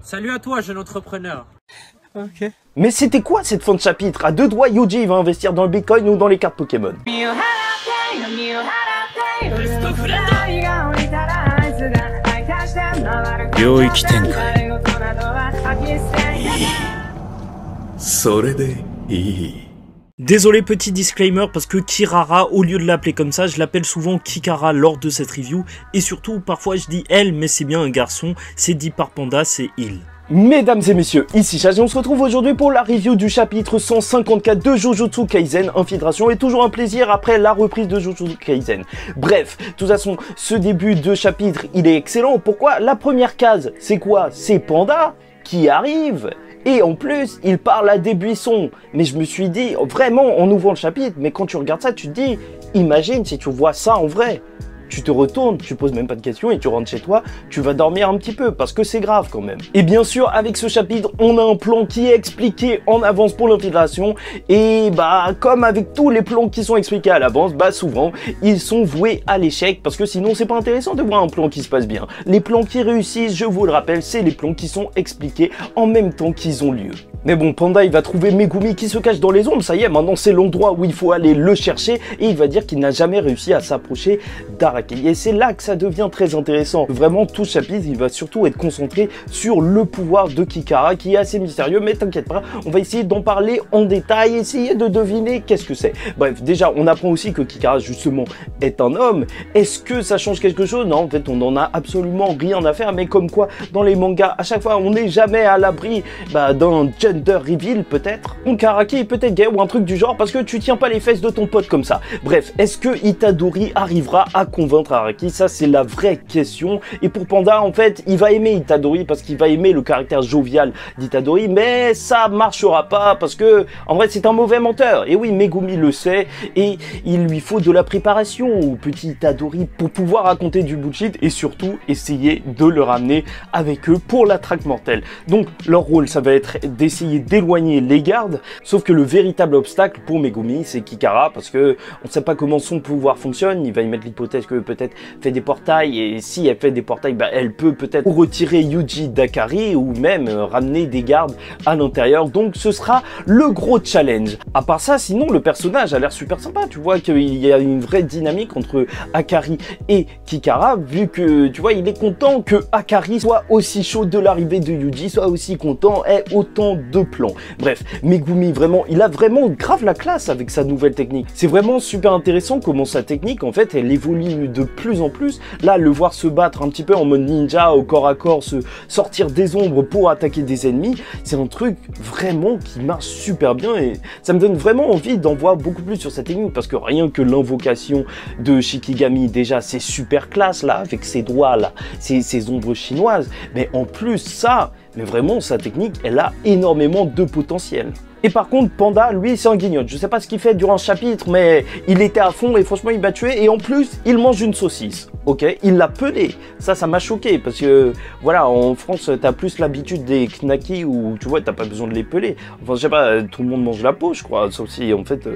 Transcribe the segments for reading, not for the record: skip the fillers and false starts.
Salut à toi, jeune entrepreneur. Ok. Mais c'était quoi cette fin de chapitre? À deux doigts, Yuji va investir dans le Bitcoin ou dans les cartes Pokémon. Désolé, petit disclaimer, parce que Kirara, au lieu de l'appeler comme ça, je l'appelle souvent Kikara lors de cette review. Et surtout, parfois je dis elle, mais c'est bien un garçon, c'est dit par Panda, c'est il. Mesdames et messieurs, ici Chaz et on se retrouve aujourd'hui pour la review du chapitre 154 de Jujutsu Kaisen Infiltration, et toujours un plaisir après la reprise de Jujutsu Kaisen. Bref, de toute façon, ce début de chapitre, il est excellent. Pourquoi? La première case, c'est quoi? C'est Panda qui arrive. Et en plus, il parle à des buissons. Mais je me suis dit, vraiment, en ouvrant le chapitre, mais quand tu regardes ça, tu te dis, imagine si tu vois ça en vrai. Tu te retournes, tu poses même pas de questions et tu rentres chez toi, tu vas dormir un petit peu parce que c'est grave quand même. Et bien sûr, avec ce chapitre, on a un plan qui est expliqué en avance pour l'infiltration. Et bah, comme avec tous les plans qui sont expliqués à l'avance, bah souvent, ils sont voués à l'échec parce que sinon, c'est pas intéressant de voir un plan qui se passe bien. Les plans qui réussissent, je vous le rappelle, c'est les plans qui sont expliqués en même temps qu'ils ont lieu. Mais bon, Panda, il va trouver Megumi qui se cache dans les ombres, ça y est, maintenant c'est l'endroit où il faut aller le chercher, et il va dire qu'il n'a jamais réussi à s'approcher d'Araki. Et c'est là que ça devient très intéressant. Vraiment, tout ce chapitre, il va surtout être concentré sur le pouvoir de Kikara, qui est assez mystérieux, mais t'inquiète pas, on va essayer d'en parler en détail, essayer de deviner qu'est-ce que c'est. Bref, déjà, on apprend aussi que Kikara, justement, est un homme. Est-ce que ça change quelque chose? Non, en fait, on n'en a absolument rien à faire, mais comme quoi, dans les mangas, à chaque fois, on n'est jamais à l'abri d'un gender reveal peut-être, donc Araki est peut-être gay ou un truc du genre parce que tu tiens pas les fesses de ton pote comme ça. Bref, est-ce que Itadori arrivera à convaincre Araki? Ça c'est la vraie question. Et pour Panda, en fait, il va aimer Itadori parce qu'il va aimer le caractère jovial d'Itadori, mais ça marchera pas parce que en vrai c'est un mauvais menteur. Et oui, Megumi le sait et il lui faut de la préparation au petit Itadori pour pouvoir raconter du bullshit et surtout essayer de le ramener avec eux pour la traque mortelle. Donc leur rôle ça va être d'essayer d'éloigner les gardes, sauf que le véritable obstacle pour Megumi c'est Kikara parce que on sait pas comment son pouvoir fonctionne. Il va y mettre l'hypothèse que peut-être fait des portails, et si elle fait des portails, bah elle peut peut-être retirer Yuji d'Akari ou même ramener des gardes à l'intérieur, donc ce sera le gros challenge. À part ça, sinon le personnage a l'air super sympa, tu vois qu'il y a une vraie dynamique entre Akari et Kikara, vu que tu vois il est content que Akari soit aussi chaud de l'arrivée de Yuji, soit aussi content, ait autant de plans. Bref, Megumi vraiment, il a vraiment grave la classe avec sa nouvelle technique. C'est vraiment super intéressant comment sa technique en fait elle évolue de plus en plus. Là, le voir se battre un petit peu en mode ninja au corps à corps, se sortir des ombres pour attaquer des ennemis, c'est un truc vraiment qui marche super bien et ça me donne vraiment envie d'en voir beaucoup plus sur cette technique parce que rien que l'invocation de Shikigami déjà c'est super classe là avec ses doigts là, ses ombres chinoises, mais en plus ça, mais vraiment sa technique elle a énormément de potentiel. Et par contre, Panda, lui, c'est un guignol. Je sais pas ce qu'il fait durant ce chapitre, mais il était à fond et franchement, il m'a tué. Et en plus, il mange une saucisse. Ok, il l'a pelé. Ça m'a choqué parce que, voilà, en France, t'as plus l'habitude des knackis où, tu vois, t'as pas besoin de les peler. Enfin, je sais pas, tout le monde mange la peau, je crois. Sauf si, en fait,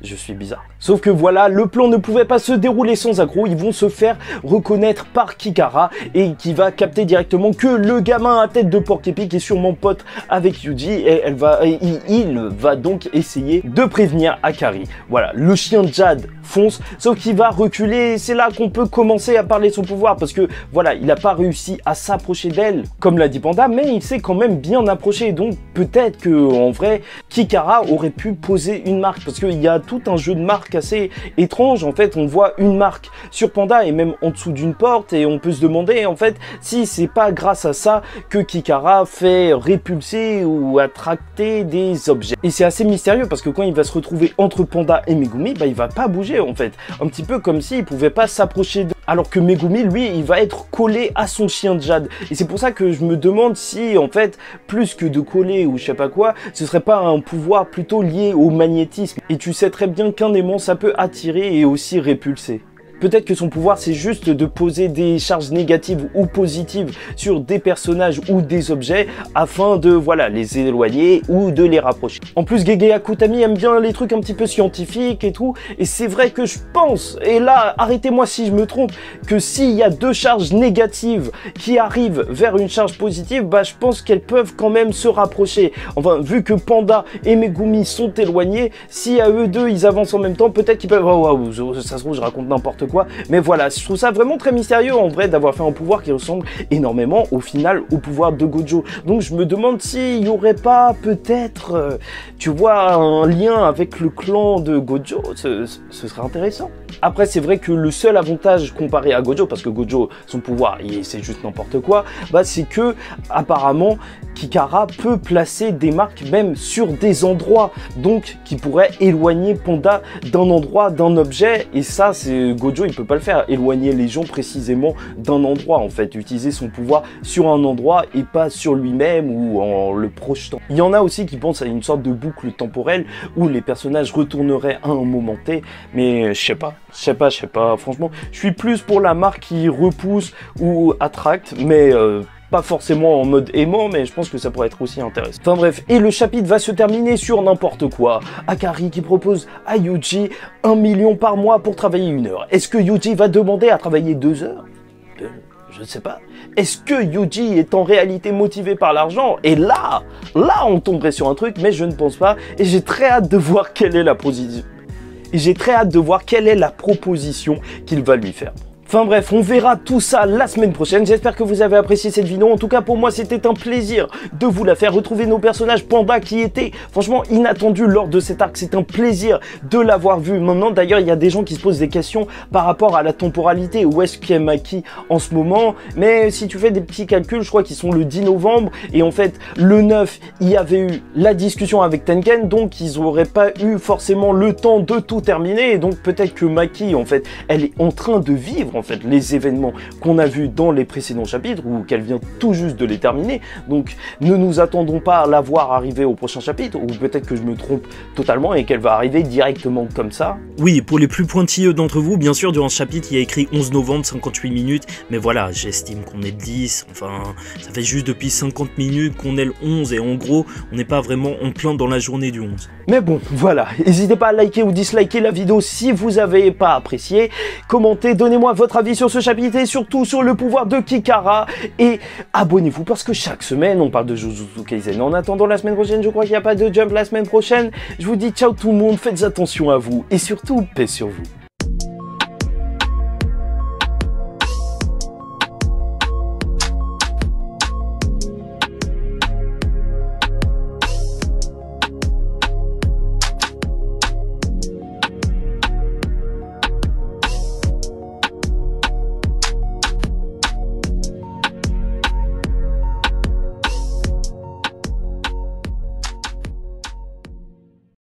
je suis bizarre. Sauf que voilà, le plan ne pouvait pas se dérouler sans accroc. Ils vont se faire reconnaître par Kikara et qui va capter directement que le gamin à tête de porc-épic est sûrement pote avec Yuji et il va donc essayer de prévenir Akari. Voilà, le chien de Jade fonce, sauf qu'il va reculer. C'est là qu'on peut commencer à parler de son pouvoir parce que voilà, il n'a pas réussi à s'approcher d'elle comme l'a dit Panda, mais il s'est quand même bien approché. Donc peut-être que en vrai, Kikara aurait pu poser une marque parce qu'il y a tout un jeu de marque assez étrange. En fait, on voit une marque sur Panda et même en dessous d'une porte et on peut se demander en fait si c'est pas grâce à ça que Kikara fait répulser ou attracter des objets. Et c'est assez mystérieux parce que quand il va se retrouver entre Panda et Megumi, bah il va pas bouger en fait. Un petit peu comme s'il pouvait pas s'approcher d'eux. Alors que Megumi, lui, il va être collé à son chien de Jade. Et c'est pour ça que je me demande si, en fait, plus que de coller ou je sais pas quoi, ce serait pas un pouvoir plutôt lié au magnétisme. Et tu sais très bien qu'un aimant, ça peut attirer et aussi répulser. Peut-être que son pouvoir, c'est juste de poser des charges négatives ou positives sur des personnages ou des objets afin de, voilà, les éloigner ou de les rapprocher. En plus, Gege Akutami aime bien les trucs un petit peu scientifiques et tout, et c'est vrai que je pense, et là, arrêtez-moi si je me trompe, que s'il y a deux charges négatives qui arrivent vers une charge positive, bah, je pense qu'elles peuvent quand même se rapprocher. Enfin, vu que Panda et Megumi sont éloignés, si à eux deux, ils avancent en même temps, peut-être qu'ils peuvent... Oh, wow, ça se trouve, je raconte n'importe quoi, mais voilà, je trouve ça vraiment très mystérieux en vrai d'avoir fait un pouvoir qui ressemble énormément au final au pouvoir de Gojo. Donc je me demande s'il n'y aurait pas peut-être, tu vois, un lien avec le clan de Gojo, ce serait intéressant. Après c'est vrai que le seul avantage comparé à Gojo, parce que Gojo, son pouvoir, c'est juste n'importe quoi, bah c'est que apparemment Kikara peut placer des marques même sur des endroits, donc qui pourrait éloigner Panda d'un endroit, d'un objet, et ça c'est Gojo, il peut pas le faire, éloigner les gens précisément d'un endroit en fait, utiliser son pouvoir sur un endroit et pas sur lui-même ou en le projetant. Il y en a aussi qui pensent à une sorte de boucle temporelle où les personnages retourneraient à un moment T, mais je sais pas, franchement, je suis plus pour la marque qui repousse ou attracte, mais pas forcément en mode aimant, mais je pense que ça pourrait être aussi intéressant. Enfin bref, et le chapitre va se terminer sur n'importe quoi. Akari qui propose à Yuji 1 million par mois pour travailler 1 heure. Est-ce que Yuji va demander à travailler 2 heures? Je ne sais pas. Est-ce que Yuji est en réalité motivé par l'argent? Et là, on tomberait sur un truc, mais je ne pense pas. Et j'ai très hâte de voir quelle est la proposition qu'il va lui faire. Enfin bref, on verra tout ça la semaine prochaine. J'espère que vous avez apprécié cette vidéo. En tout cas, pour moi, c'était un plaisir de vous la faire. Retrouver nos personnages Panda qui étaient franchement inattendus lors de cet arc. C'est un plaisir de l'avoir vu. Maintenant, d'ailleurs, il y a des gens qui se posent des questions par rapport à la temporalité. Où est-ce qu'il y a Maki en ce moment? Mais si tu fais des petits calculs, je crois qu'ils sont le 10 novembre. Et en fait, le 9, il y avait eu la discussion avec Tengen. Donc, ils n'auraient pas eu forcément le temps de tout terminer. Et donc, peut-être que Maki, en fait, elle est en train de vivre en fait les événements qu'on a vus dans les précédents chapitres ou qu'elle vient tout juste de les terminer. Donc ne nous attendons pas à la voir arriver au prochain chapitre, ou peut-être que je me trompe totalement et qu'elle va arriver directement comme ça. Oui, pour les plus pointilleux d'entre vous, bien sûr, durant ce chapitre, il y a écrit 11 novembre, 58 minutes, mais voilà, j'estime qu'on est le 10, enfin, ça fait juste depuis 50 minutes qu'on est le 11, et en gros, on n'est pas vraiment en plein dans la journée du 11. Mais bon, voilà, n'hésitez pas à liker ou disliker la vidéo si vous n'avez pas apprécié, commentez, donnez-moi votre avis sur ce chapitre et surtout sur le pouvoir de Kikara, et abonnez-vous parce que chaque semaine on parle de Jujutsu Kaisen. En attendant la semaine prochaine, je crois qu'il n'y a pas de jump la semaine prochaine, je vous dis ciao tout le monde, faites attention à vous et surtout paix sur vous.